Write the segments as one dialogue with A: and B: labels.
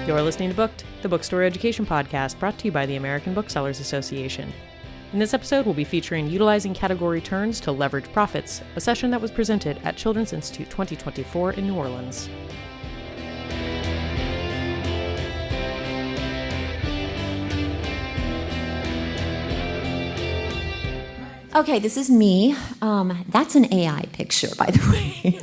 A: You're listening to Booked, the Bookstore education podcast brought to you by the American Booksellers Association. In this episode, we'll be featuring Utilizing Category Turns to Leverage Profits, a session that was presented at Children's Institute 2024 in New Orleans.
B: Okay, this is me. That's an AI picture, by the way.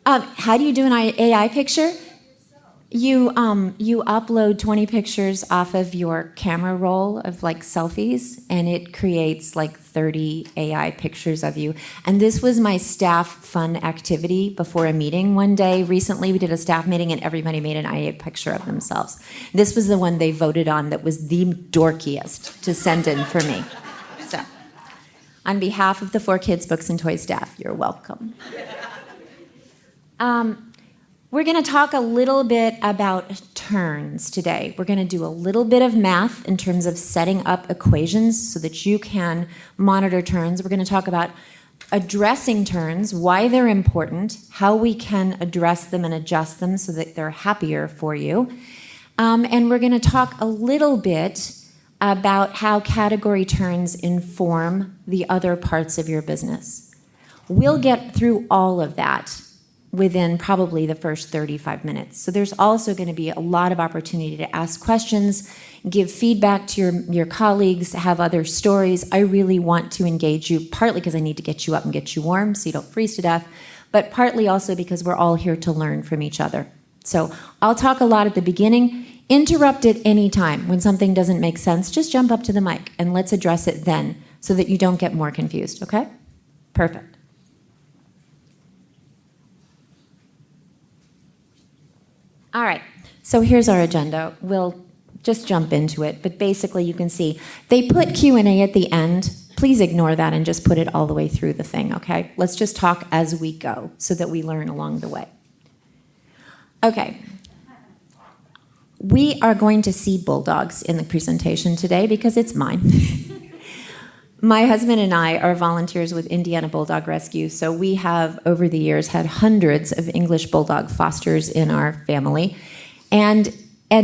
B: How do you do an AI picture? You upload 20 pictures off of your camera roll of like selfies, and it creates like 30 AI pictures of you. And this was my staff fun activity before a meeting one day. Recently, we did a staff meeting, and everybody made an AI picture of themselves. This was the one they voted on that was the dorkiest to send in for me. So, on behalf of the 4Kids Books and Toys staff, you're welcome. We're going to talk a little bit about turns today. We're going to do a little bit of math in terms of setting up equations so that you can monitor turns. We're going to talk about addressing turns, why they're important, how we can address them and adjust them so that they're happier for you. And we're going to talk a little bit about how category turns inform the other parts of your business. We'll get through all of that within probably the first 35 minutes. So there's also going to be a lot of opportunity to ask questions, give feedback to your colleagues, have other stories. I really want to engage you, partly because I need to get you up and get you warm so you don't freeze to death, but partly also because we're all here to learn from each other. So I'll talk a lot at the beginning. Interrupt at any time. When something doesn't make sense, just jump up to the mic and let's address it then so that you don't get more confused, okay? Perfect. All right, so here's our agenda. We'll just jump into it, but basically you can see they put Q&A at the end. Please ignore that and just put it all the way through the thing, okay? Let's just talk as we go so that we learn along the way. Okay, we are going to see bulldogs in the presentation today because it's mine. My husband and I are volunteers with Indiana Bulldog Rescue, so we have, over the years, had hundreds of English Bulldog fosters in our family. And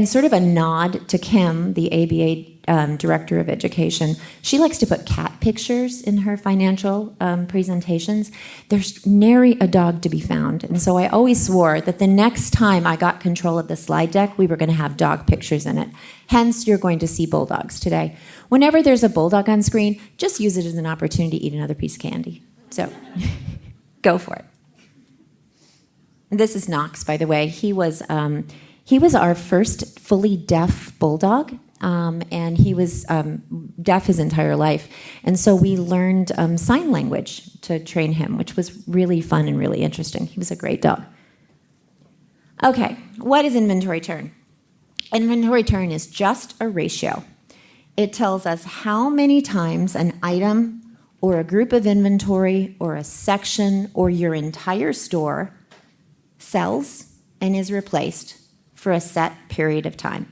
B: sort of a nod to Kim, the ABA Director of Education, she likes to put cat pictures in her financial presentations. There's nary a dog to be found. And so I always swore that the next time I got control of the slide deck, we were going to have dog pictures in it. Hence, you're going to see bulldogs today. Whenever there's a bulldog on screen, just use it as an opportunity to eat another piece of candy. So, go for it. And this is Knox, by the way. He was our first fully deaf bulldog, and he was deaf his entire life. And so we learned sign language to train him, which was really fun and really interesting. He was a great dog. Okay, what is inventory turn? Inventory turn is just a ratio. It tells us how many times an item or a group of inventory or a section or your entire store sells and is replaced for a set period of time.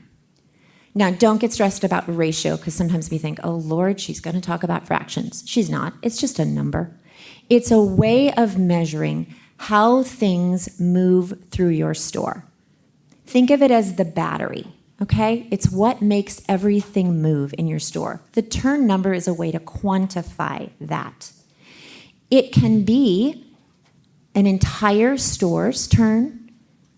B: Now, don't get stressed about ratio because sometimes we think, oh, Lord, she's going to talk about fractions. She's not. It's just a number. It's a way of measuring how things move through your store. Think of it as the battery. Okay? It's what makes everything move in your store. The turn number is a way to quantify that. It can be an entire store's turn.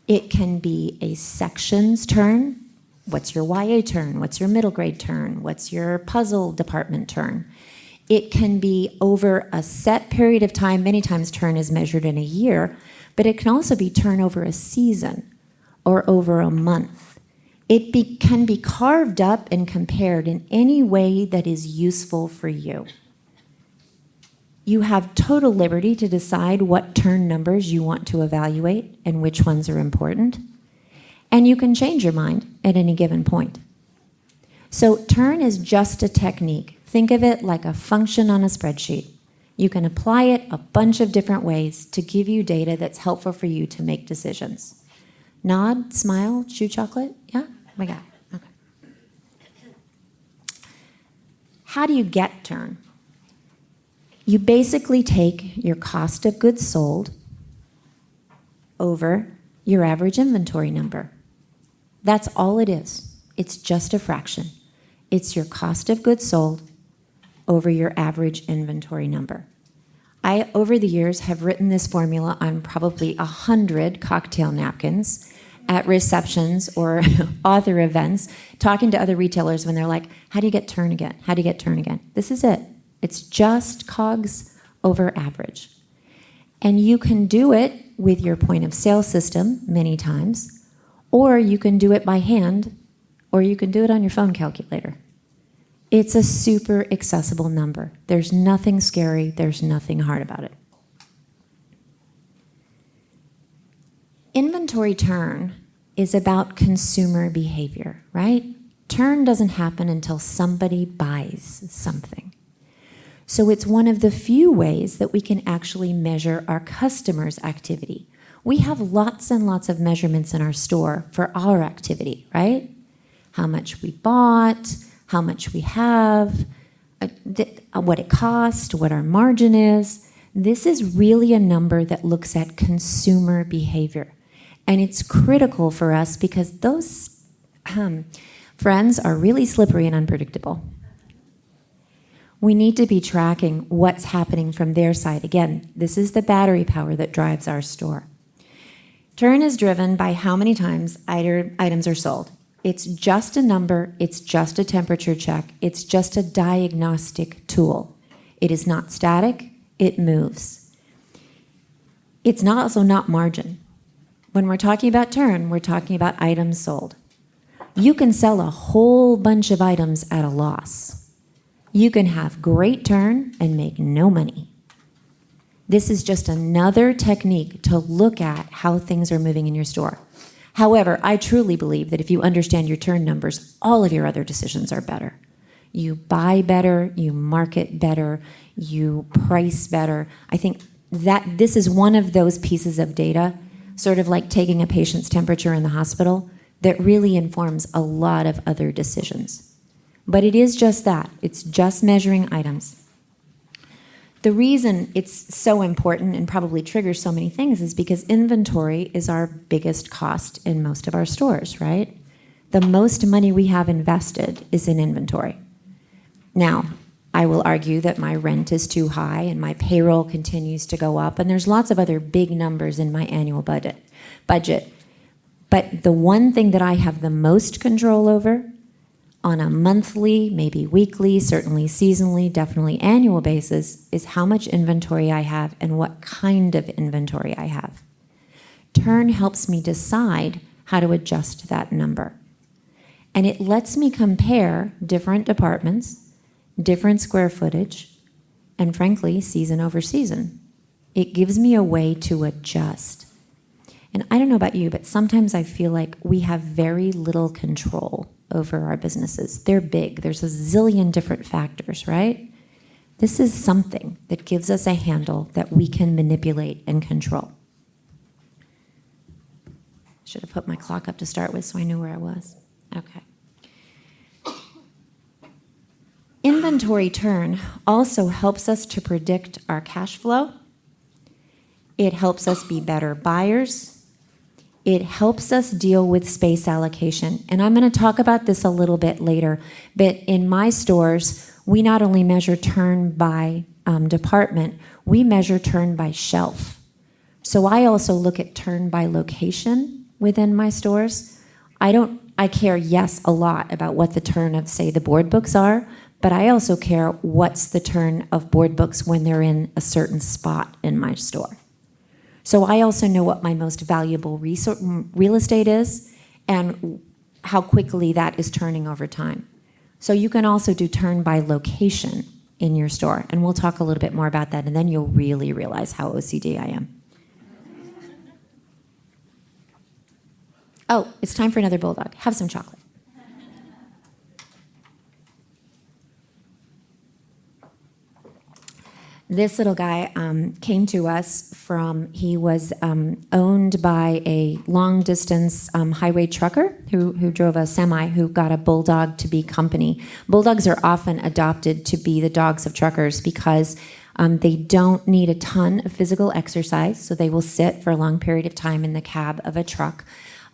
B: It can be a section's turn. What's your YA turn? What's your middle grade turn? What's your puzzle department turn? It can be over a set period of time. Many times turn is measured in a year, but it can also be turn over a season or over a month. It can be carved up and compared in any way that is useful for you. You have total liberty to decide what turn numbers you want to evaluate and which ones are important. And you can change your mind at any given point. So turn is just a technique. Think of it like a function on a spreadsheet. You can apply it a bunch of different ways to give you data that's helpful for you to make decisions. Nod, smile, chew chocolate? Yeah? We got it. Okay. How do you get turn? You basically take your cost of goods sold over your average inventory number. That's all it is. It's just a fraction. It's your cost of goods sold over your average inventory number. I, over the years, have written this formula on probably 100 cocktail napkins at receptions or author events, talking to other retailers when they're like, how do you get turn again? How do you get turn again? This is it. It's just COGS over average. And you can do it with your point of sale system many times, or you can do it by hand, or you can do it on your phone calculator. It's a super accessible number. There's nothing scary. There's nothing hard about it. Inventory turn is about consumer behavior, right? Turn doesn't happen until somebody buys something. So it's one of the few ways that we can actually measure our customers' activity. We have lots and lots of measurements in our store for our activity, right? How much we bought, how much we have, what it cost, what our margin is. This is really a number that looks at consumer behavior. And it's critical for us because those friends are really slippery and unpredictable. We need to be tracking what's happening from their side. Again, this is the battery power that drives our store. Turn is driven by how many times items are sold. It's just a number, it's just a temperature check, it's just a diagnostic tool. It is not static, it moves. It's also not margin. When we're talking about turn, we're talking about items sold. You can sell a whole bunch of items at a loss. You can have great turn and make no money. This is just another technique to look at how things are moving in your store. However, I truly believe that if you understand your turn numbers, all of your other decisions are better. You buy better, you market better, you price better. I think that this is one of those pieces of data, sort of like taking a patient's temperature in the hospital, that really informs a lot of other decisions. But it is just that. It's just measuring items. The reason it's so important and probably triggers so many things is because inventory is our biggest cost in most of our stores, right? The most money we have invested is in inventory. Now, I will argue that my rent is too high and my payroll continues to go up, and there's lots of other big numbers in my annual budget. But the one thing that I have the most control over on a monthly, maybe weekly, certainly seasonally, definitely annual basis is how much inventory I have and what kind of inventory I have. Turn helps me decide how to adjust that number. And it lets me compare different departments, different square footage, and frankly, season over season. It gives me a way to adjust. And I don't know about you, but sometimes I feel like we have very little control over our businesses. They're big. There's a zillion different factors, right? This is something that gives us a handle that we can manipulate and control. Should have put my clock up to start with so I knew where I was. Okay. Inventory turn also helps us to predict our cash flow. It helps us be better buyers. It helps us deal with space allocation. And I'm going to talk about this a little bit later. But in my stores, we not only measure turn by department, we measure turn by shelf. So I also look at turn by location within my stores. I care, yes, a lot about what the turn of, say, the board books are, but I also care what's the turn of board books when they're in a certain spot in my store. So I also know what my most valuable real estate is and how quickly that is turning over time. So you can also do turn by location in your store, and we'll talk a little bit more about that, and then you'll really realize how OCD I am. Oh, it's time for another bulldog. Have some chocolate. This little guy came to us he was owned by a long-distance highway trucker who drove a semi who got a bulldog to be company. Bulldogs are often adopted to be the dogs of truckers because They don't need a ton of physical exercise, so they will sit for a long period of time in the cab of a truck.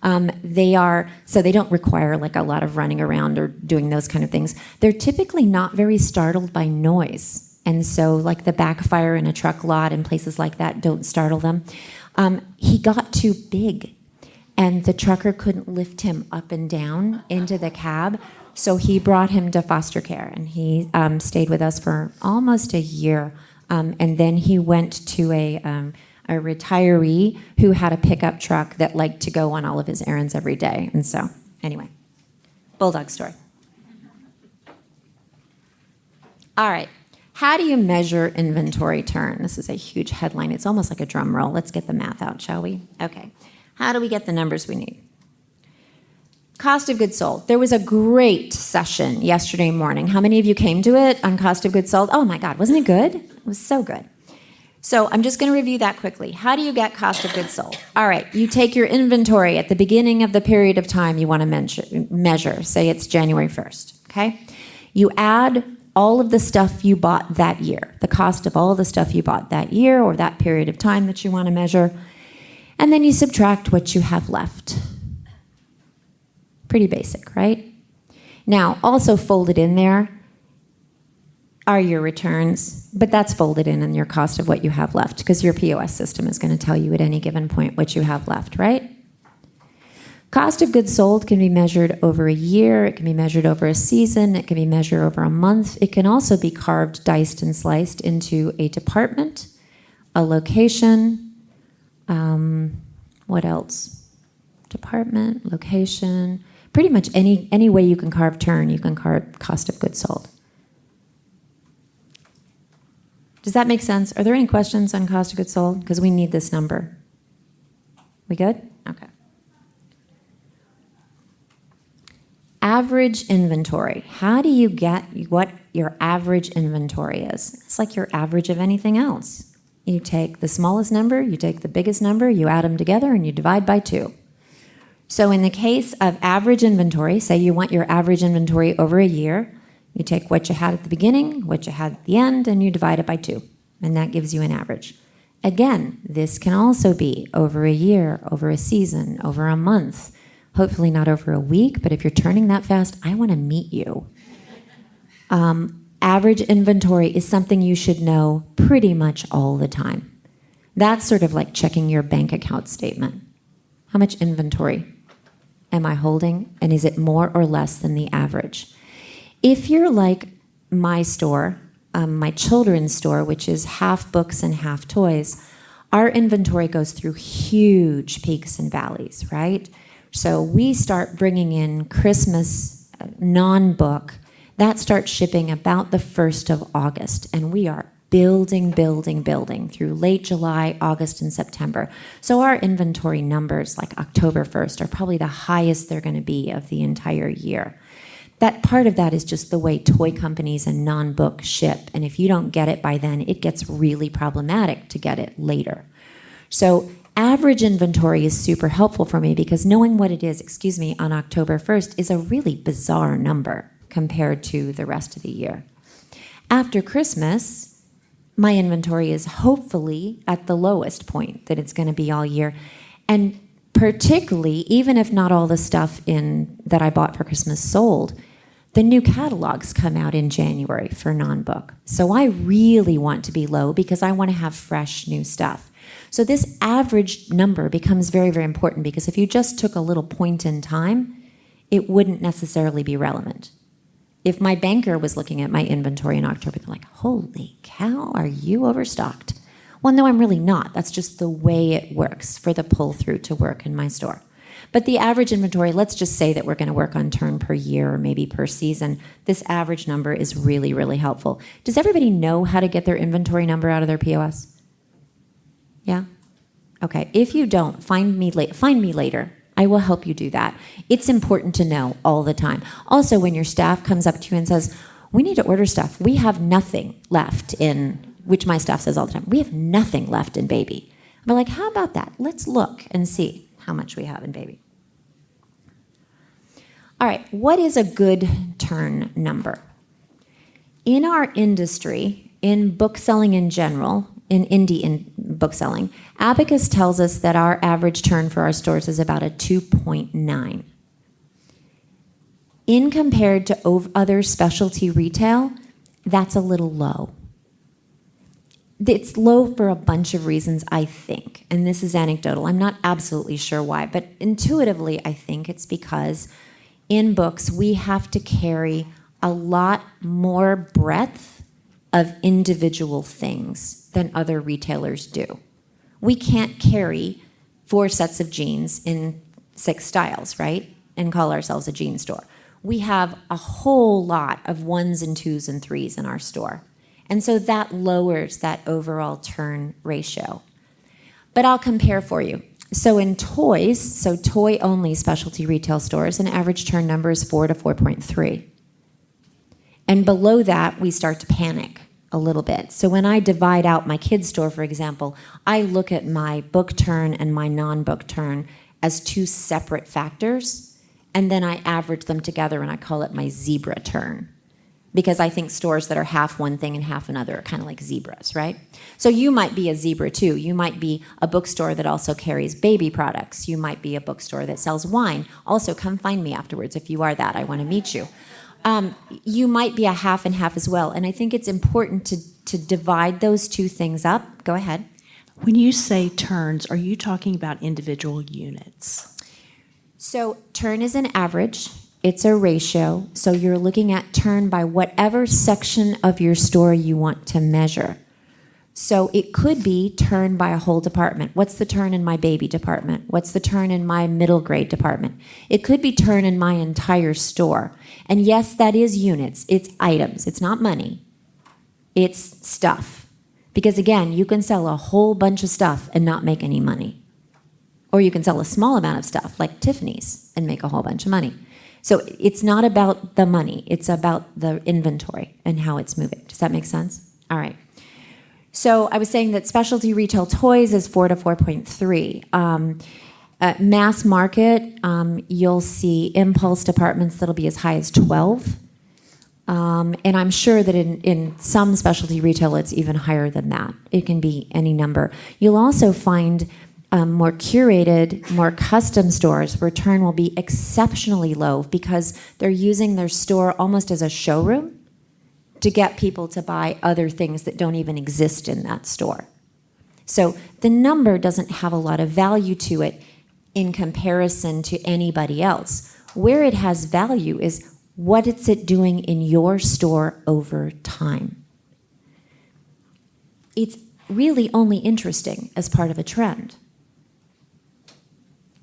B: So they don't require like a lot of running around or doing those kind of things. They're typically not very startled by noise. And so like the backfire in a truck lot and places like that don't startle them. He got too big and the trucker couldn't lift him up and down into the cab. So he brought him to foster care and he stayed with us for almost a year. And then he went to a retiree who had a pickup truck that liked to go on all of his errands every day. And so, anyway, bulldog story. All right. How do you measure inventory turn? This is a huge headline. It's almost like a drum roll. Let's get the math out, shall we? Okay. How do we get the numbers we need? Cost of goods sold. There was a great session yesterday morning. How many of you came to it on cost of goods sold? Oh my God, wasn't it good? It was so good. So I'm just going to review that quickly. How do you get cost of goods sold? All right, you take your inventory at the beginning of the period of time you want to measure. Say it's January 1st, okay? You add all of the stuff you bought that year, the cost of all the stuff you bought that year or that period of time that you want to measure, and then you subtract what you have left. Pretty basic, right? Now, also folded in there are your returns, but that's folded in your cost of what you have left because your POS system is going to tell you at any given point what you have left, right? Cost of goods sold can be measured over a year, it can be measured over a season, it can be measured over a month. It can also be carved, diced, and sliced into a department, a location, what else? Department, location, pretty much any way you can carve turn, you can carve cost of goods sold. Does that make sense? Are there any questions on cost of goods sold? Because we need this number. We good? Okay. Average inventory. How do you get what your average inventory is? It's like your average of anything else. You take the smallest number, you take the biggest number, you add them together, and you divide by 2. So in the case of average inventory, say you want your average inventory over a year, you take what you had at the beginning, what you had at the end, and you divide it by 2, and that gives you an average. Again, this can also be over a year, over a season, over a month, hopefully not over a week, but if you're turning that fast, I want to meet you. Average inventory is something you should know pretty much all the time. That's sort of like checking your bank account statement. How much inventory am I holding, and is it more or less than the average? If you're like my store, my children's store, which is half books and half toys, our inventory goes through huge peaks and valleys, right? So we start bringing in Christmas non-book. That starts shipping about the 1st of August, and we are building through late July, August, and September. So our inventory numbers, like October 1st, are probably the highest they're going to be of the entire year. That part of that is just the way toy companies and non-book ship. And if you don't get it by then, it gets really problematic to get it later. So average inventory is super helpful for me because knowing what it is, on October 1st is a really bizarre number compared to the rest of the year. After Christmas, my inventory is hopefully at the lowest point that it's going to be all year. And particularly, even if not all the stuff that I bought for Christmas sold, the new catalogs come out in January for non-book. So I really want to be low because I want to have fresh new stuff. So this average number becomes very, very important because if you just took a little point in time, it wouldn't necessarily be relevant. If my banker was looking at my inventory in October, they're like, holy cow, are you overstocked? Well, no, I'm really not. That's just the way it works for the pull-through to work in my store. But the average inventory, let's just say that we're going to work on turn per year or maybe per season. This average number is really, really helpful. Does everybody know how to get their inventory number out of their POS? Yeah? Okay. If you don't, find me later. I will help you do that. It's important to know all the time. Also, when your staff comes up to you and says, we need to order stuff. We have nothing left in, which my staff says all the time, we have nothing left in baby. I'm like, how about that? Let's look and see how much we have in baby. All right, what is a good turn number? In our industry, in bookselling in general, in indie in bookselling, Abacus tells us that our average turn for our stores is about a 2.9. In compared to other specialty retail, that's a little low. It's low for a bunch of reasons, I think, and this is anecdotal. I'm not absolutely sure why, but intuitively, I think it's because in books, we have to carry a lot more breadth of individual things than other retailers do. We can't carry 4 sets of jeans in 6 styles, right? And call ourselves a jean store. We have a whole lot of 1s and 2s and 3s in our store. And so that lowers that overall turn ratio. But I'll compare for you. So in toys, so toy-only specialty retail stores, an average turn number is 4 to 4.3. And below that, we start to panic a little bit. So when I divide out my kids' store, for example, I look at my book turn and my non-book turn as 2 separate factors, and then I average them together and I call it my zebra turn. Because I think stores that are half one thing and half another are kind of like zebras, right? So you might be a zebra too. You might be a bookstore that also carries baby products. You might be a bookstore that sells wine. Also, come find me afterwards if you are that. I want to meet you. You might be a half and half as well. And I think it's important to divide those 2 things up. Go ahead.
C: When you say turns, are you talking about individual units?
B: So turn is an average. It's a ratio, so you're looking at turn by whatever section of your store you want to measure. So it could be turn by a whole department. What's the turn in my baby department? What's the turn in my middle grade department? It could be turn in my entire store. And yes, that is units. It's items. It's not money. It's stuff. Because again, you can sell a whole bunch of stuff and not make any money. Or you can sell a small amount of stuff, like Tiffany's, and make a whole bunch of money. So it's not about the money. It's about the inventory and how it's moving. Does that make sense? All right. So I was saying that specialty retail toys is 4 to 4.3. Mass market, you'll see impulse departments that'll be as high as 12. And I'm sure that in some specialty retail, it's even higher than that. It can be any number. You'll also find more curated, more custom stores where turn will be exceptionally low because they're using their store almost as a showroom to get people to buy other things that don't even exist in that store. So the number doesn't have a lot of value to it in comparison to anybody else. Where it has value is what is it doing in your store over time. It's really only interesting as part of a trend.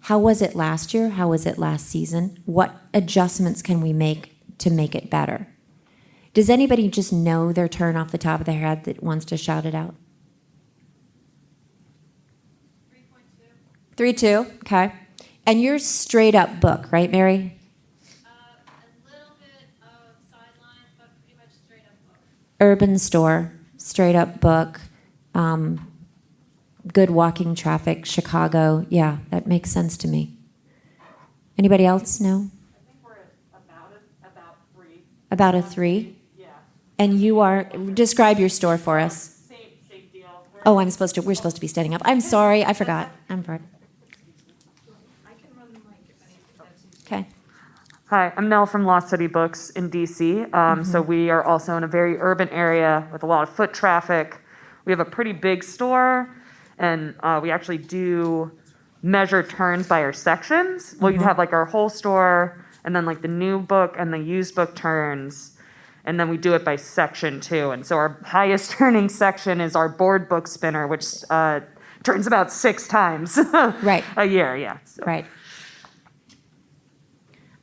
B: How was it last year? How was it last season? What adjustments can we make to make it better? Does anybody just know their turn off the top of their head that wants to shout it out? 3.2. 3.2, okay. And you're straight up book, right, Mary?
D: A little bit of sideline, but pretty much straight up book.
B: Urban store, straight up book. Good walking traffic, Chicago. Yeah, that makes sense to me. Anybody else? No?
E: I think we're at about 3.
B: About a 3?
E: Yeah.
B: And you are, describe your store for us.
E: Same deal.
B: Oh, we're supposed to be standing up. I'm sorry, I forgot. I'm sorry.
E: I can run the mic if that's
B: Okay.
E: Hi, I'm Nell from Lost City Books in DC. So we are also in a very urban area with a lot of foot traffic. We have a pretty big store, and we actually do measure turns by our sections. Well, you'd have like our whole store, and then like the new book and the used book turns, and then we do it by section too. And so our highest turning section is our board book spinner, which turns about 6 times
B: Right.
E: a year. Yeah. So.
B: Right.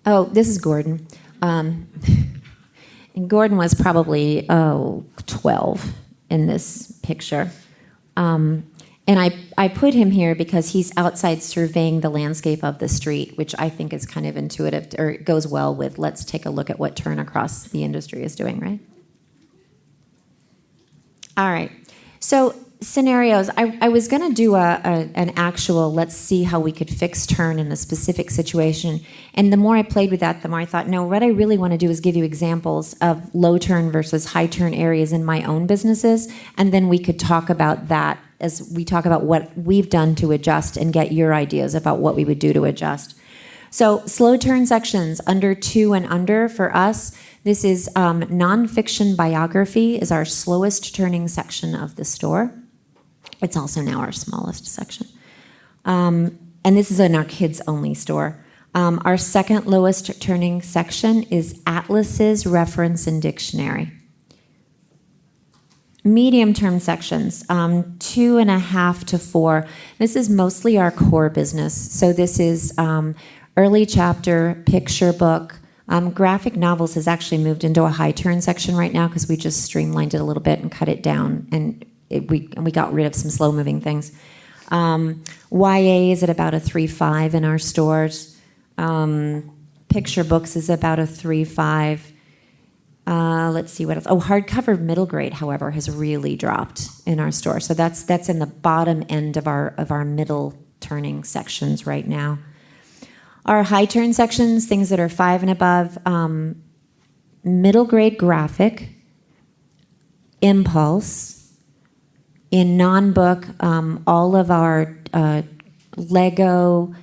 B: Oh, this is Gordon. And Gordon was probably, 12 in this picture. And I put him here because he's outside surveying the landscape of the street, which I think is kind of intuitive, or it goes well with let's take a look at what turn across the industry is doing, right? All right. So scenarios, I was going to do an actual, let's see how we could fix turn in a specific situation. And the more I played with that, the more I thought, no, what I really want to do is give you examples of low turn versus high turn areas in my own businesses. And then we could talk about that as we talk about what we've done to adjust and get your ideas about what we would do to adjust. So slow turn sections, under 2 and under for us. This is nonfiction biography is our slowest turning section of the store. It's also now our smallest section. And this is in our kids only store. Our second lowest turning section is atlases, reference, and dictionary. Medium term sections, 2.5 to 4. This is mostly our core business. So this is early chapter, picture book. Graphic novels has actually moved into a high turn section right now because we just streamlined it a little bit and cut it down, and we got rid of some slow moving things. YA is at about a 3.5 in our stores. Picture books is about a 3.5. Let's see what else. Oh, hardcover middle grade, however, has really dropped in our store. So that's in the bottom end of our middle turning sections right now. Our high turn sections, things that are 5 and above, middle grade graphic, impulse. In non-book, all of our Lego,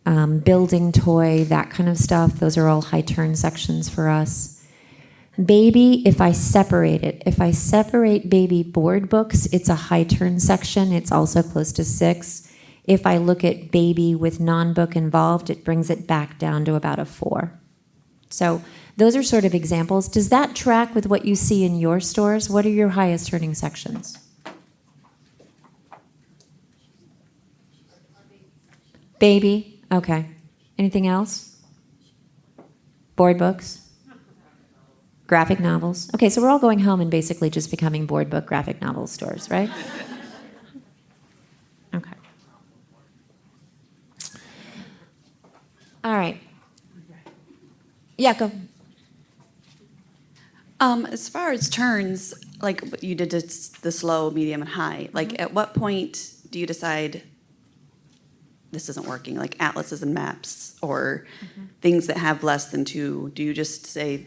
B: building toy, that kind of stuff, those are all high turn sections for us. Baby, if I separate baby board books, it's a high turn section. It's also close to 6. If I look at baby with non-book involved, it brings it back down to about a 4. So those are sort of examples. Does that track with what you see in your stores? What are your highest turning sections? Baby, okay. Anything else? Board books? Graphic novels? Okay, so we're all going home and basically just becoming board book graphic novel stores, right? Okay. All right. Yeah, go.
F: As far as turns, like what you did the slow, medium, and high, like at what point do you decide this isn't working, like atlases and maps or things that have less than 2? Do you just say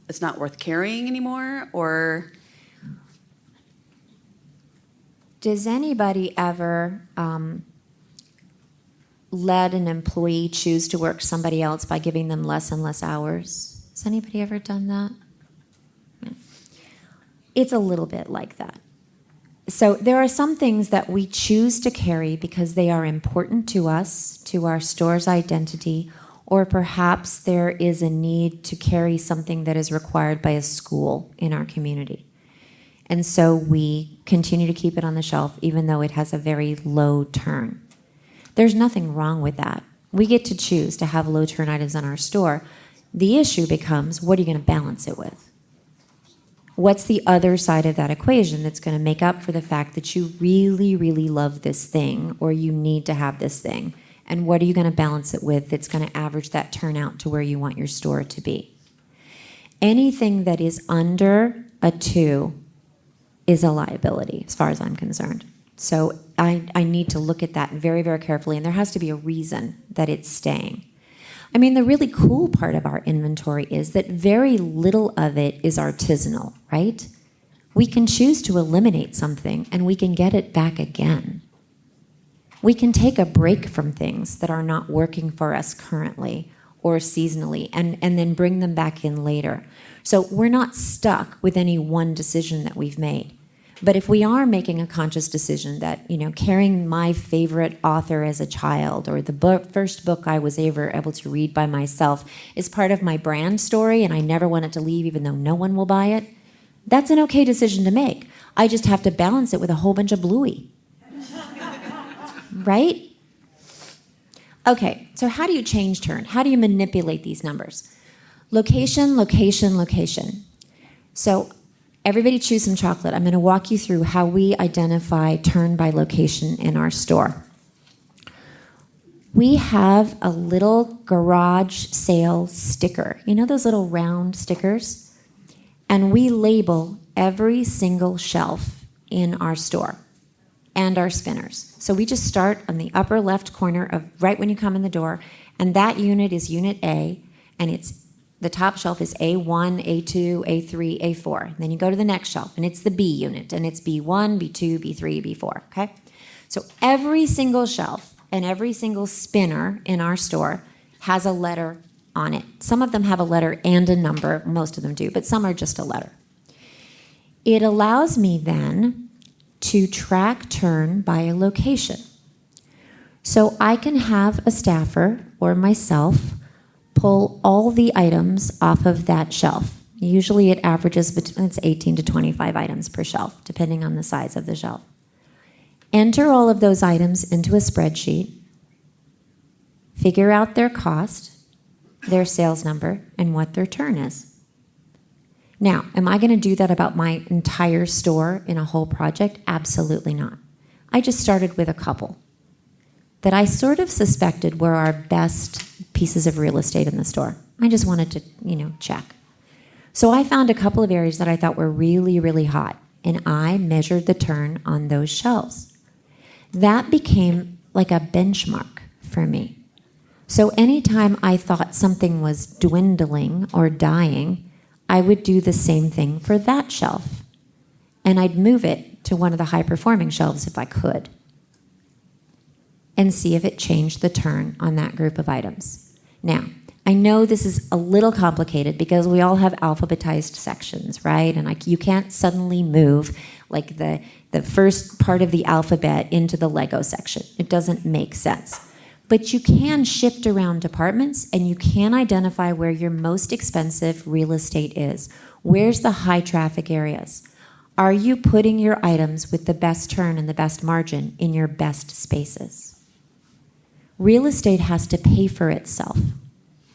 F: it's not worth carrying anymore, or?
B: Does anybody ever let an employee choose to work somebody else by giving them less and less hours? Has anybody ever done that? It's a little bit like that. So there are some things that we choose to carry because they are important to us, to our store's identity, or perhaps there is a need to carry something that is required by a school in our community. And so we continue to keep it on the shelf even though it has a very low turn. There's nothing wrong with that. We get to choose to have low turn items in our store. The issue becomes, what are you going to balance it with? What's the other side of that equation that's going to make up for the fact that you really, really love this thing or you need to have this thing? And what are you going to balance it with that's going to average that turnout to where you want your store to be? Anything that is under a 2 is a liability as far as I'm concerned. So I need to look at that very, very carefully, and there has to be a reason that it's staying. I mean, the really cool part of our inventory is that very little of it is artisanal, right? We can choose to eliminate something and we can get it back again. We can take a break from things that are not working for us currently or seasonally and then bring them back in later. So we're not stuck with any one decision that we've made. But if we are making a conscious decision that, carrying my favorite author as a child or the first book I was ever able to read by myself is part of my brand story and I never want it to leave even though no one will buy it, that's an okay decision to make. I just have to balance it with a whole bunch of Bluey. Right? Okay, so how do you change turn? How do you manipulate these numbers? Location, location, location. So everybody choose some chocolate. I'm going to walk you through how we identify turn by location in our store. We have a little garage sale sticker. You know those little round stickers? And we label every single shelf in our store. and our spinners. So we just start on the upper left corner of right when you come in the door, and that unit is Unit A, and it's the top shelf is A1, A2, A3, A4. Then you go to the next shelf, and it's the B unit, and it's B1, B2, B3, B4, okay? So every single shelf and every single spinner in our store has a letter on it. Some of them have a letter and a number, most of them do, but some are just a letter. It allows me then to track turn by a location. So I can have a staffer or myself pull all the items off of that shelf. Usually it averages between 18 to 25 items per shelf, depending on the size of the shelf. Enter all of those items into a spreadsheet, figure out their cost, their sales number, and what their turn is. Now, am I going to do that about my entire store in a whole project? Absolutely not. I just started with a couple that I sort of suspected were our best pieces of real estate in the store. I just wanted to, check. So I found a couple of areas that I thought were really, really hot, and I measured the turn on those shelves. That became like a benchmark for me. So anytime I thought something was dwindling or dying, I would do the same thing for that shelf. And I'd move it to one of the high-performing shelves if I could, and see if it changed the turn on that group of items. Now, I know this is a little complicated because we all have alphabetized sections, right? And you can't suddenly move like the first part of the alphabet into the Lego section. It doesn't make sense. But you can shift around departments, and you can identify where your most expensive real estate is. Where's the high traffic areas? Are you putting your items with the best turn and the best margin in your best spaces? Real estate has to pay for itself.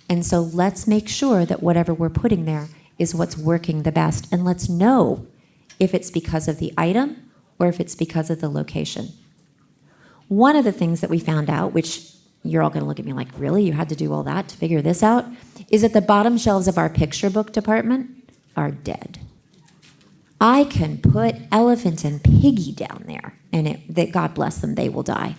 B: And so let's make sure that whatever we're putting there is what's working the best. And let's know if it's because of the item or if it's because of the location. One of the things that we found out, which you're all going to look at me like, really? You had to do all that to figure this out? Is that the bottom shelves of our picture book department are dead. I can put Elephant and Piggy down there, and God bless them, they will die.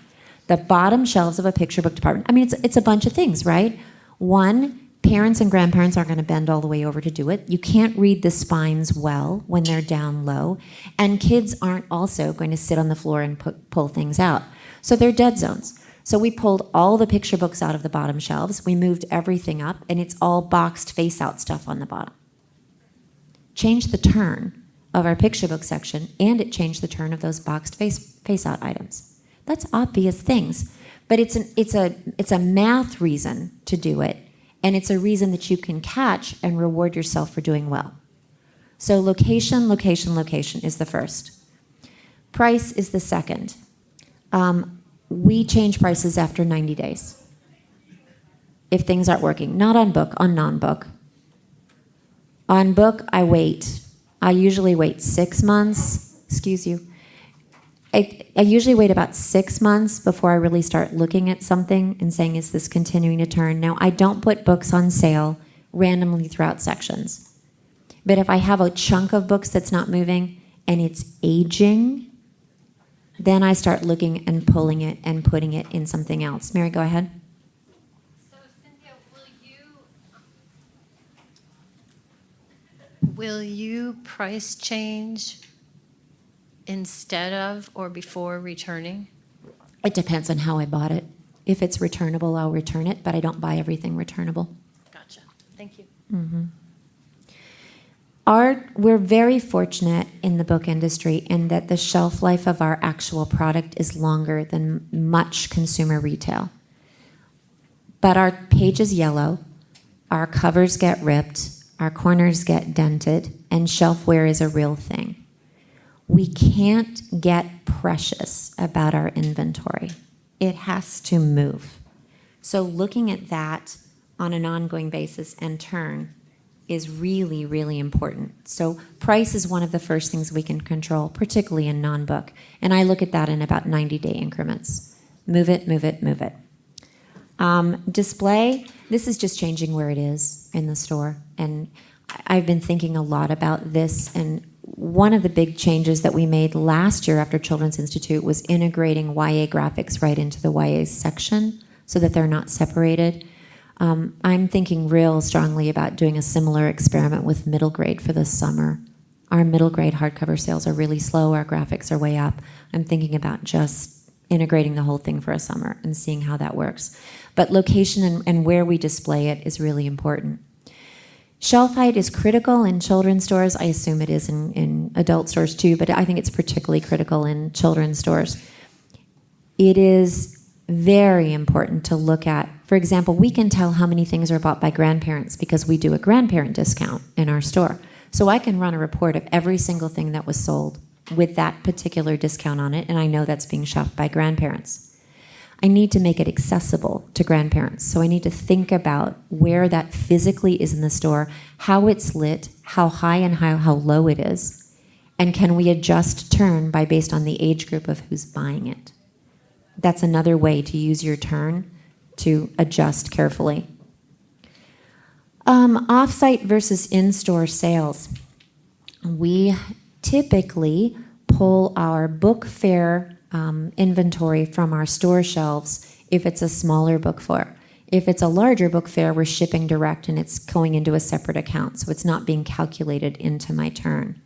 B: The bottom shelves of a picture book department, I mean, it's a bunch of things, right? One, parents and grandparents aren't going to bend all the way over to do it. You can't read the spines well when they're down low. And kids aren't also going to sit on the floor and pull things out. So they're dead zones. So we pulled all the picture books out of the bottom shelves. We moved everything up, and it's all boxed face-out stuff on the bottom. Changed the turn of our picture book section, and it changed the turn of those boxed face-out items. That's obvious things, but it's a math reason to do it, and it's a reason that you can catch and reward yourself for doing well. So location, location, location is the first. Price is the second. We change prices after 90 days if things aren't working. Not on book, on non-book. On book, I wait. I usually wait 6 months. Excuse you. I usually wait about 6 months before I really start looking at something and saying, is this continuing to turn? Now, I don't put books on sale randomly throughout sections. But if I have a chunk of books that's not moving and it's aging, then I start looking and pulling it and putting it in something else. Mary, go ahead.
D: So Cynthia, will you price change instead of or before returning?
B: It depends on how I bought it. If it's returnable, I'll return it, but I don't buy everything returnable.
D: Gotcha. Thank you.
B: Mm-hmm. We're very fortunate in the book industry in that the shelf life of our actual product is longer than much consumer retail. But our page is yellow, our covers get ripped, our corners get dented, and shelfware is a real thing. We can't get precious about our inventory. It has to move. So looking at that on an ongoing basis and turn is really, really important. So price is one of the first things we can control, particularly in non-book. And I look at that in about 90-day increments. Move it, move it, move it. Display, this is just changing where it is in the store. And I've been thinking a lot about this, and one of the big changes that we made last year after Children's Institute was integrating YA graphics right into the YA section so that they're not separated. I'm thinking real strongly about doing a similar experiment with middle grade for this summer. Our middle grade hardcover sales are really slow. Our graphics are way up. I'm thinking about just integrating the whole thing for a summer and seeing how that works. But location and where we display it is really important. Shelf height is critical in children's stores. I assume it is in adult stores too, but I think it's particularly critical in children's stores. It is very important to look at. For example, we can tell how many things are bought by grandparents because we do a grandparent discount in our store. So I can run a report of every single thing that was sold with that particular discount on it, and I know that's being shopped by grandparents. I need to make it accessible to grandparents. So I need to think about where that physically is in the store, how it's lit, how high and how low it is, and can we adjust turn based on the age group of who's buying it. That's another way to use your turn to adjust carefully. Off-site versus in-store sales. We typically pull our book fair inventory from our store shelves if it's a smaller book fair. If it's a larger book fair, we're shipping direct and it's going into a separate account, so it's not being calculated into my turn.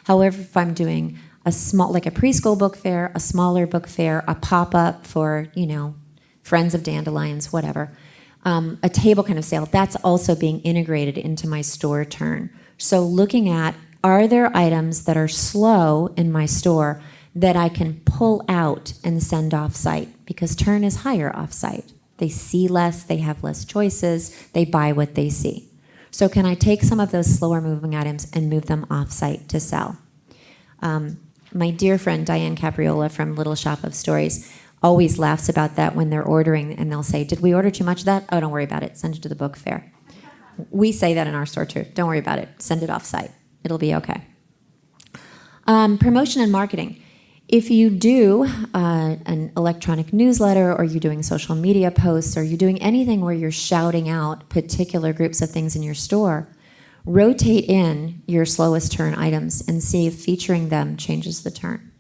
B: However, if I'm doing a small, like a preschool book fair, a smaller book fair, a pop-up for, Friends of Dandelions, whatever, a table kind of sale, that's also being integrated into my store turn. So looking at, are there items that are slow in my store that I can pull out and send off-site? Because turn is higher off-site. They see less, they have less choices, they buy what they see. So can I take some of those slower moving items and move them off-site to sell? My dear friend Diane Capriola from Little Shop of Stories always laughs about that when they're ordering, and they'll say, did we order too much of that? Oh, don't worry about it. Send it to the book fair. We say that in our store too. Don't worry about it. Send it off-site. It'll be okay. Promotion and marketing. If you do an electronic newsletter, or you're doing social media posts, or you're doing anything where you're shouting out particular groups of things in your store, rotate in your slowest turn items and see if featuring them changes the turn.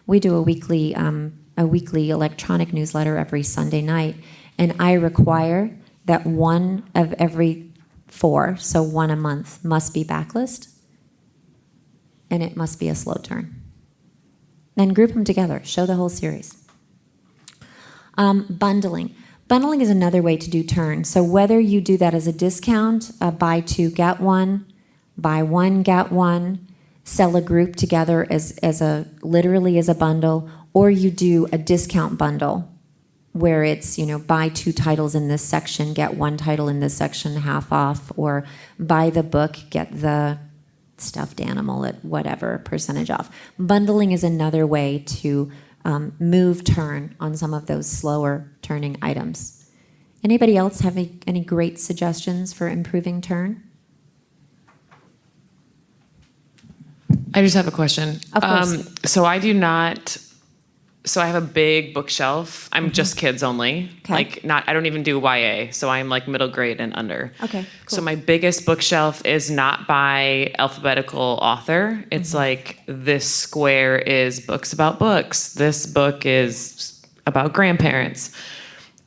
B: We do a weekly electronic newsletter every Sunday night, and I require that one of every 4, so one a month, must be backlist, and it must be a slow turn. Then group them together, show the whole series. Bundling. Bundling is another way to do turn. So whether you do that as a discount, buy 2, get 1, buy 1, get 1, sell a group together literally as a bundle, or you do a discount bundle where it's, buy 2 titles in this section, get 1 title in this section, half off, or buy the book, get the stuffed animal at whatever percentage off. Bundling is another way to move turn on some of those slower turning items. Anybody else have any great suggestions for improving turn?
A: I just have a question.
B: Of course.
A: So I have a big bookshelf. I'm just kids only.
B: Okay.
A: I don't even do YA, so I'm like middle grade and under.
B: Okay, cool.
A: So my biggest bookshelf is not by alphabetical author. It's like, this square is books about books. This book is about grandparents.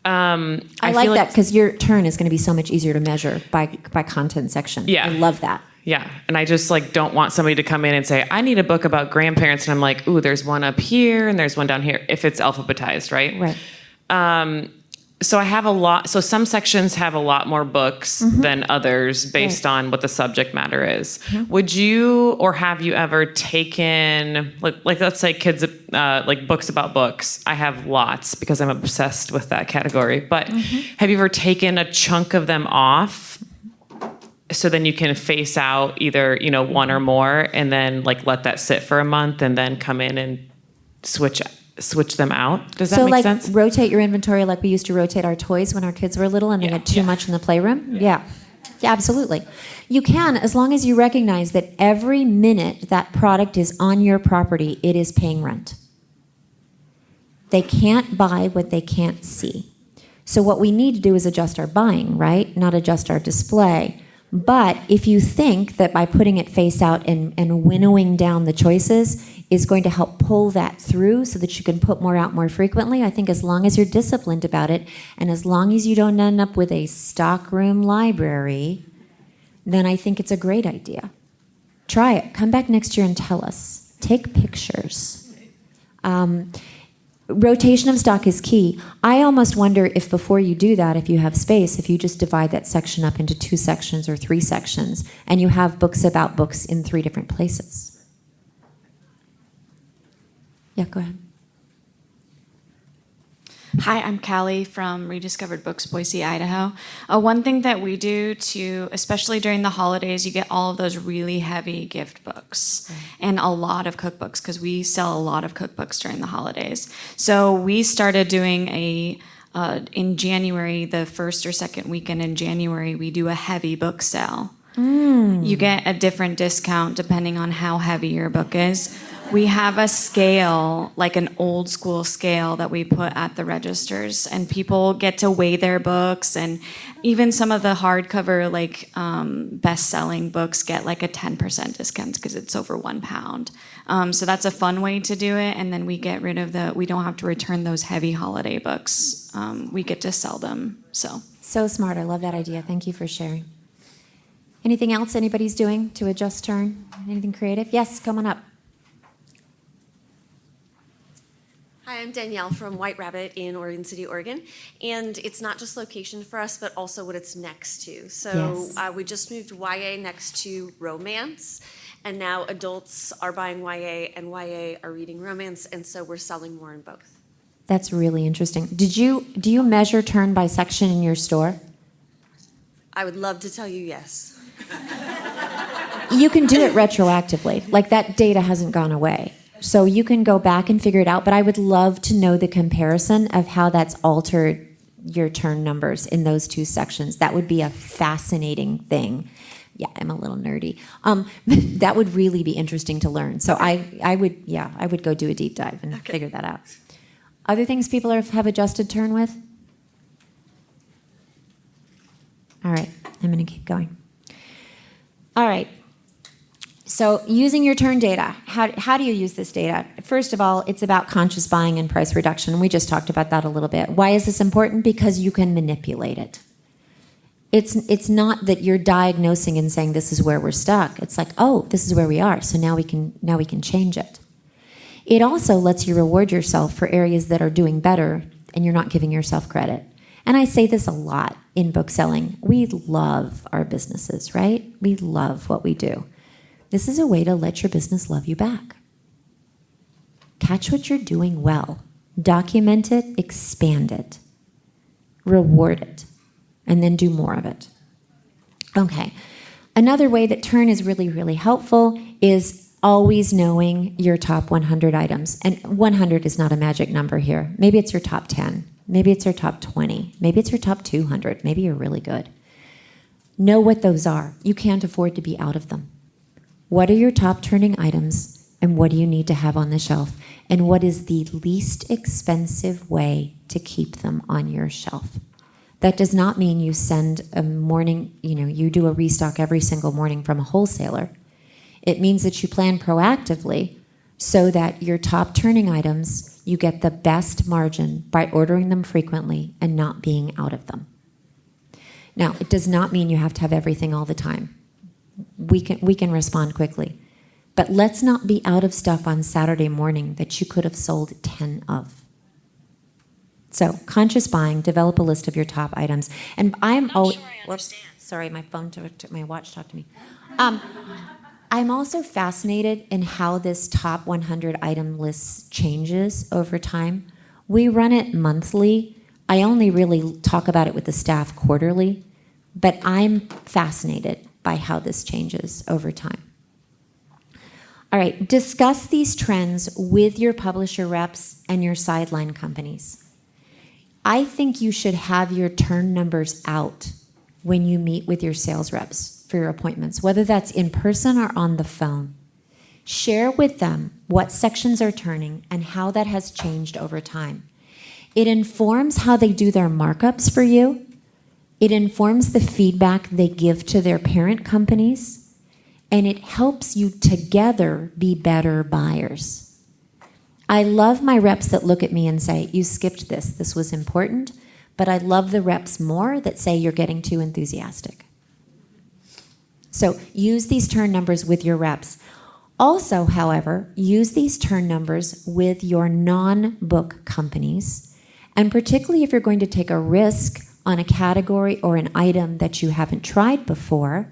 A: I
B: like
A: feel
B: that because your turn is going to be so much easier to measure by content section.
A: Yeah.
B: I love that.
A: Yeah, and I just don't want somebody to come in and say, I need a book about grandparents, and I'm like, ooh, there's one up here and there's one down here, if it's alphabetized, right?
B: Right.
A: So I have a lot, so some sections have a lot more books than others based on what the subject matter is. Would you, or have you ever taken, like let's say kids, books about books? I have lots because I'm obsessed with that category, but have you ever taken a chunk of them off so then you can face out either, one or more, and then let that sit for a month and then come in and switch them out? Does that make sense?
B: So rotate your inventory like we used to rotate our toys when our kids were little and they had too much in the playroom? Yeah, absolutely. You can, as long as you recognize that every minute that product is on your property, it is paying rent. They can't buy what they can't see. So what we need to do is adjust our buying, right? Not adjust our display. But if you think that by putting it face out and winnowing down the choices is going to help pull that through so that you can put more out more frequently, I think as long as you're disciplined about it, and as long as you don't end up with a stockroom library, then I think it's a great idea. Try it. Come back next year and tell us. Take pictures. Rotation of stock is key. I almost wonder if before you do that, if you have space, if you just divide that section up into 2 sections or 3 sections, and you have books about books in 3 different places. Yeah, go ahead.
G: Hi, I'm Callie from Rediscovered Books, Boise, Idaho. One thing that we do to, especially during the holidays, you get all of those really heavy gift books and a lot of cookbooks because we sell a lot of cookbooks during the holidays. So we started doing in January, the first or second weekend in January, we do a heavy book sale. You get a different discount depending on how heavy your book is. We have a scale, like an old school scale that we put at the registers, and people get to weigh their books, and even some of the hardcover, like best-selling books get like a 10% discount because it's over £1. So that's a fun way to do it, and then we get rid of we don't have to return those heavy holiday books. We get to sell them, so.
B: So smart. I love that idea. Thank you for sharing. Anything else anybody's doing to adjust turn? Anything creative? Yes, come on up.
H: Hi, I'm Danielle from White Rabbit in Oregon City, Oregon. And it's not just location for us, but also what it's next to. So
B: Yes.
H: We just moved YA next to romance. And now adults are buying YA and YA are reading romance. And so we're selling more in both.
B: That's really interesting. Do you measure turn by section in your store?
H: I would love to tell you yes.
B: You can do it retroactively. Like that data hasn't gone away. So you can go back and figure it out, but I would love to know the comparison of how that's altered your turn numbers in those 2 sections. That would be a fascinating thing. Yeah, I'm a little nerdy. That would really be interesting to learn. So I would go do a deep dive and figure that out. Other things people have adjusted turn with? All right, I'm going to keep going. All right. So using your turn data, how do you use this data? First of all, it's about conscious buying and price reduction. We just talked about that a little bit. Why is this important? Because you can manipulate it. It's not that you're diagnosing and saying this is where we're stuck. It's like, oh, this is where we are, so now we can change it. It also lets you reward yourself for areas that are doing better and you're not giving yourself credit. And I say this a lot in book selling. We love our businesses, right? We love what we do. This is a way to let your business love you back. Catch what you're doing well. Document it, expand it, reward it, and then do more of it. Okay. Another way that turn is really, really helpful is always knowing your top 100 items. And 100 is not a magic number here. Maybe it's your top 10. Maybe it's your top 20. Maybe it's your top 200. Maybe you're really good. Know what those are. You can't afford to be out of them. What are your top turning items, and what do you need to have on the shelf? And what is the least expensive way to keep them on your shelf? That does not mean you send a morning, you do a restock every single morning from a wholesaler. It means that you plan proactively so that your top turning items, you get the best margin by ordering them frequently and not being out of them. Now, it does not mean you have to have everything all the time. We can respond quickly. But let's not be out of stuff on Saturday morning that you could have sold 10 of. So, conscious buying, develop a list of your top items. And I'm always... Whoops, sorry, my watch talked to me. I'm also fascinated in how this top 100 item list changes over time. We run it monthly. I only really talk about it with the staff quarterly, but I'm fascinated by how this changes over time. All right, discuss these trends with your publisher reps and your sideline companies. I think you should have your turn numbers out when you meet with your sales reps for your appointments, whether that's in person or on the phone. Share with them what sections are turning and how that has changed over time. It informs how they do their markups for you, It informs the feedback they give to their parent companies, and it helps you together be better buyers. I love my reps that look at me and say, you skipped this. This was important. But I love the reps more that say you're getting too enthusiastic. So use these turn numbers with your reps. Also, however, use these turn numbers with your non-book companies, and particularly if you're going to take a risk on a category or an item that you haven't tried before,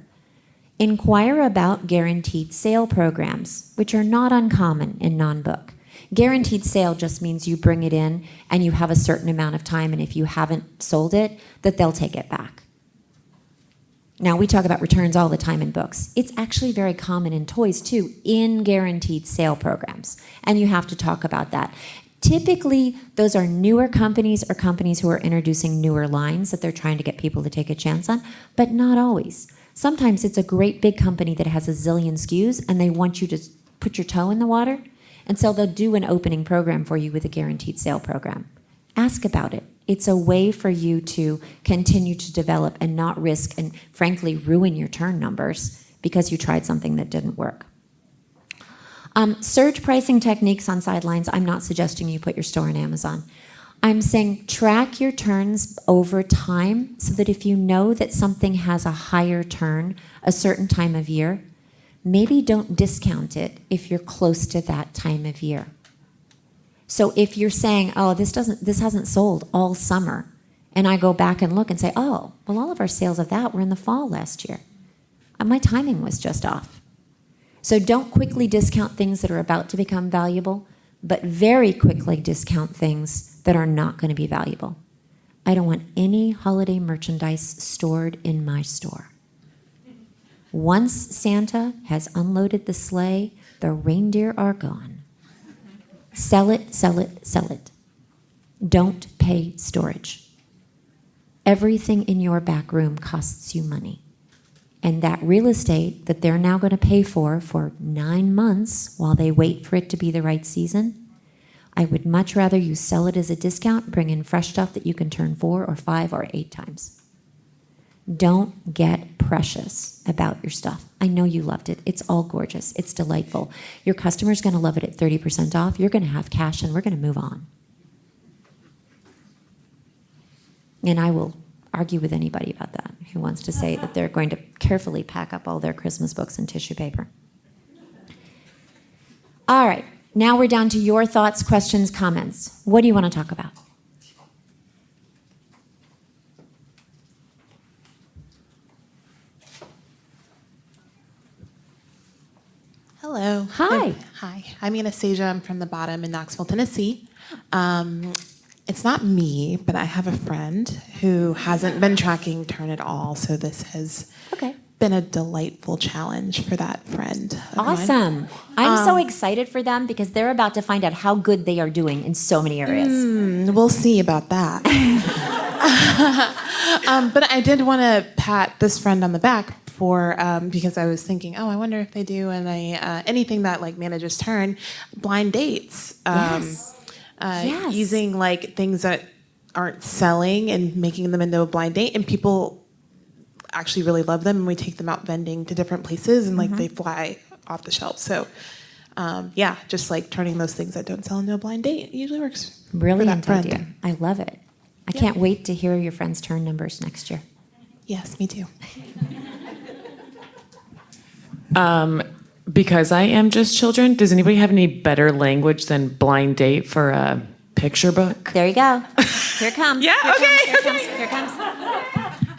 B: inquire about guaranteed sale programs, which are not uncommon in non-book. Guaranteed sale just means you bring it in and you have a certain amount of time, and if you haven't sold it, that they'll take it back. Now, we talk about returns all the time in books. It's actually very common in toys, too, in guaranteed sale programs, and you have to talk about that. Typically, those are newer companies or companies who are introducing newer lines that they're trying to get people to take a chance on, but not always. Sometimes it's a great big company that has a zillion SKUs, and they want you to put your toe in the water, and so they'll do an opening program for you with a guaranteed sale program. Ask about it. It's a way for you to continue to develop and not risk and, frankly, ruin your turn numbers because you tried something that didn't work. Surge pricing techniques on sidelines, I'm not suggesting you put your store on Amazon. I'm saying track your turns over time so that if you know that something has a higher turn a certain time of year, maybe don't discount it if you're close to that time of year. So if you're saying, oh, this hasn't sold all summer, and I go back and look and say, oh, well, all of our sales of that were in the fall last year. My timing was just off. So don't quickly discount things that are about to become valuable, but very quickly discount things that are not going to be valuable. I don't want any holiday merchandise stored in my store. Once Santa has unloaded the sleigh, the reindeer are gone. Sell it, sell it, sell it. Don't pay storage. Everything in your back room costs you money. And that real estate that they're now going to pay for 9 months while they wait for it to be the right season, I would much rather you sell it as a discount, bring in fresh stuff that you can turn 4 or 5 or 8 times. Don't get precious about your stuff. I know you loved it. It's all gorgeous. It's delightful. Your customer's going to love it at 30% off. You're going to have cash, and we're going to move on. And I will argue with anybody about that who wants to say that they're going to carefully pack up all their Christmas books in tissue paper. All right. Now we're down to your thoughts, questions, comments. What do you want to talk about?
I: Hello.
B: Hi.
I: Hi. I'm Anastasia. I'm from the bottom in Knoxville, Tennessee. It's not me, but I have a friend who hasn't been tracking turn at all, so this has been a delightful challenge for that friend of mine.
B: Awesome. I'm so excited for them because they're about to find out how good they are doing in so many areas.
I: We'll see about that. But I did want to pat this friend on the back for because I was thinking, I wonder if they do anything that like manages turn, blind dates.
B: Yes.
I: Using like things that aren't selling and making them into a blind date, and people actually really love them, and we take them out vending to different places, and like they fly off the shelf. So just like turning those things that don't sell into a blind date usually works.
B: Brilliant idea. I love it. I can't wait to hear your friends' turn numbers next year.
I: Yes, me too.
A: Because I am just children, does anybody have any better language than blind date for a picture book?
B: There you go. Here it comes.
J: Yeah,
B: Here
J: okay.
B: It comes. Here it comes.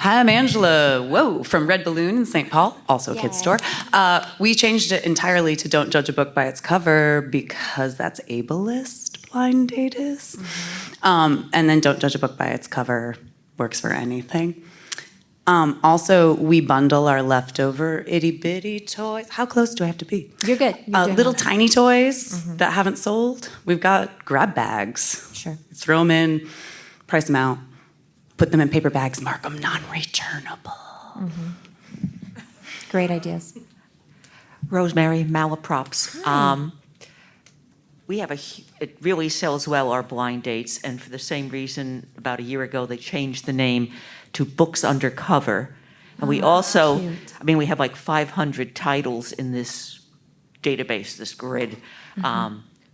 J: Hi, I'm Angela, from Red Balloon in St. Paul, also a kid's store. We changed it entirely to don't judge a book by its cover because that's ableist, blind date is. And then don't judge a book by its cover works for anything. Also, we bundle our leftover itty-bitty toys. How close do I have to be?
B: You're good.
J: Little tiny toys that haven't sold. We've got grab bags.
B: Sure.
J: Throw them in, price them out, put them in paper bags, mark them non-returnable.
B: Great ideas.
K: Rosemary, malaprops. we have it really sells well, our blind dates, and for the same reason, about a year ago, they changed the name to Books Undercover. And we also,
B: cute.
K: I mean, we have like 500 titles in this database, this grid.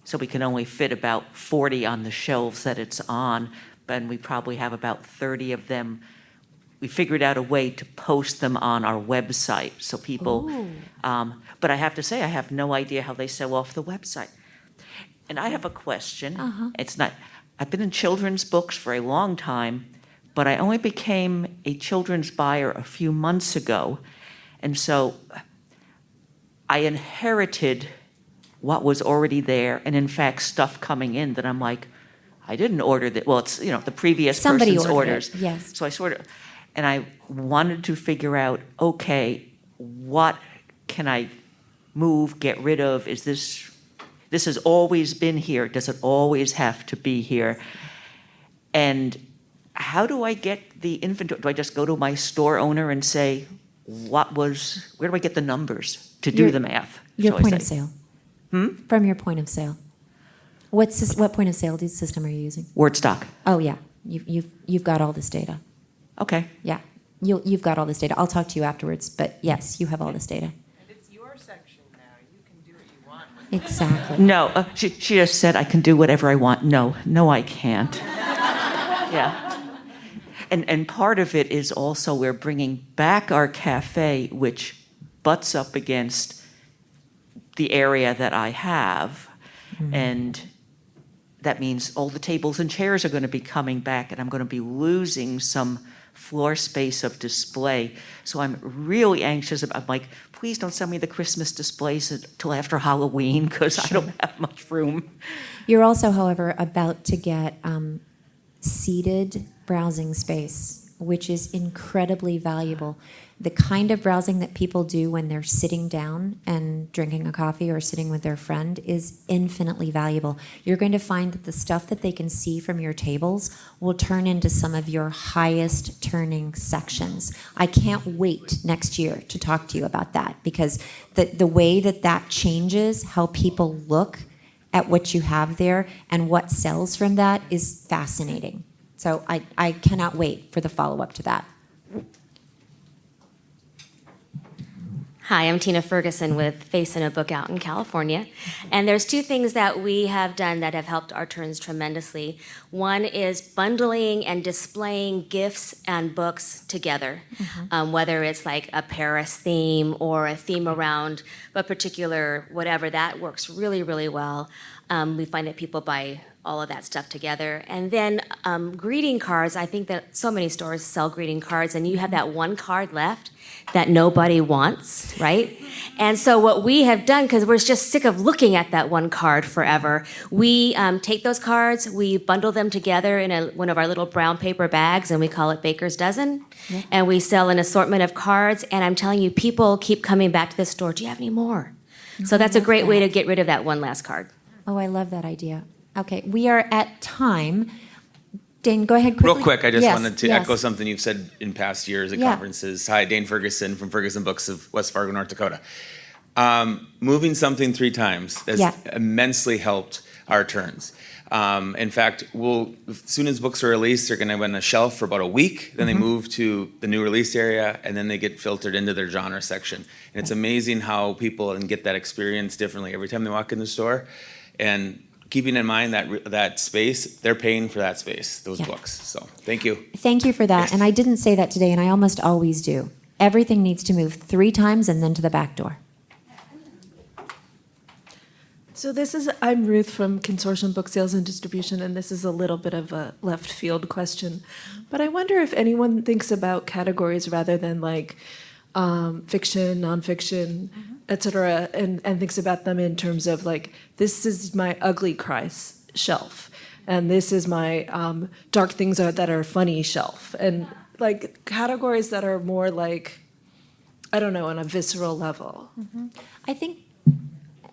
K: So we can only fit about 40 on the shelves that it's on, and we probably have about 30 of them. We figured out a way to post them on our website, so people, but I have to say, I have no idea how they sell off the website. And I have a question. It's not, I've been in children's books for a long time, but I only became a children's buyer a few months ago. And so I inherited what was already there, and in fact, stuff coming in that I'm like, I didn't order that. Well, it's, the previous
B: Somebody
K: person's
B: ordered
K: orders.
B: it, yes.
K: So I sort of, and I wanted to figure out, okay, what can I move, get rid of? This has always been here. Does it always have to be here? And how do I get the inventory? Do I just go to my store owner and say, where do I get the numbers to do the math?
B: Your
K: shall I
B: point of
K: say?
B: sale. From your point of sale. What point of sale system are you using?
K: WordStock.
B: Oh yeah, you've got all this data.
K: Okay.
B: Yeah, you've got all this data. I'll talk to you afterwards, but yes, you have all this data.
L: And it's your section now. You can do what you want.
B: Exactly.
K: No, she just said I can do whatever I want. No, I can't. Yeah. And part of it is also we're bringing back our cafe, which butts up against the area that I have. And that means all the tables and chairs are going to be coming back, and I'm going to be losing some floor space of display. So I'm really anxious about, I'm like, please don't send me the Christmas displays until after Halloween, because I don't have much room.
B: You're also, however, about to get seated browsing space, which is incredibly valuable. The kind of browsing that people do when they're sitting down and drinking a coffee or sitting with their friend is infinitely valuable. You're going to find that the stuff that they can see from your tables will turn into some of your highest turning sections. I can't wait next year to talk to you about that, because the way that changes how people look at what you have there and what sells from that is fascinating. So I cannot wait for the follow-up to that.
M: Hi, I'm Tina Ferguson with Face in a Book out in California. And there's two things that we have done that have helped our turns tremendously. One is bundling and displaying gifts and books together, whether it's like a Paris theme or a theme around a particular whatever, that works really, really well. We find that people buy all of that stuff together. And then greeting cards, I think that so many stores sell greeting cards, and you have that one card left that nobody wants, right? And so what we have done, because we're just sick of looking at that one card forever, we take those cards, we bundle them together in one of our little brown paper bags, and we call it Baker's Dozen. Yeah. And we sell an assortment of cards, and I'm telling you, people keep coming back to the store. Do you have any more? So that's a great way to get rid of that one last card.
B: Oh, I love that idea. Okay, we are at time. Dane, go ahead quickly.
N: Real quick, I just
B: Yes,
N: wanted to
B: yes.
N: echo something you've said in past years at conferences. Hi, Dane Ferguson from Ferguson Books of West Fargo, North Dakota. Moving something 3 times has immensely helped our turns. In fact, as soon as books are released, they're going to be on a shelf for about a week. Then they move to the new release area, and then they get filtered into their genre section. And it's amazing how people can get that experience differently every time they walk in the store. And keeping in mind that space, they're paying for that space, those books. So thank you.
B: Thank you for that.
N: Yes.
B: And I didn't say that today, and I almost always do. Everything needs to move 3 times and then to the back door.
O: So I'm Ruth from Consortium Book Sales and Distribution, and this is a little bit of a left field question. But I wonder if anyone thinks about categories rather than like fiction, nonfiction, et cetera, and thinks about them in terms of like, this is my ugly cry shelf, and this is my dark things that are funny shelf, and like categories that are more like, I don't know, on a visceral level.
B: I think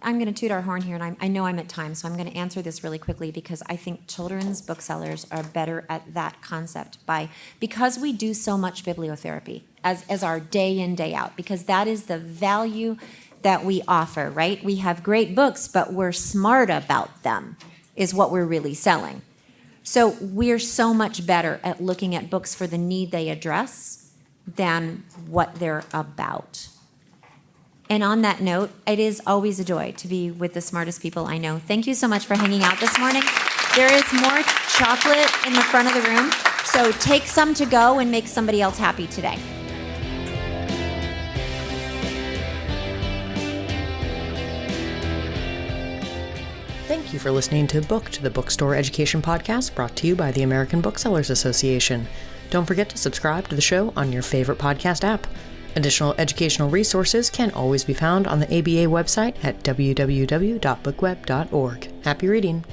B: I'm going to toot our horn here, and I know I'm at time, so I'm going to answer this really quickly because I think children's booksellers are better at that concept because we do so much bibliotherapy as our day in, day out, because that is the value that we offer, right? We have great books, but we're smart about them, is what we're really selling. So we're so much better at looking at books for the need they address than what they're about. And on that note, it is always a joy to be with the smartest people I know. Thank you so much for hanging out this morning. There is more chocolate in the front of the room, so take some to go and make somebody else happy today.
A: Thank you for listening to Booked, the Bookstore Education Podcast brought to you by the American Booksellers Association. Don't forget to subscribe to the show on your favorite podcast app. Additional educational resources can always be found on the ABA website at www.bookweb.org. Happy reading!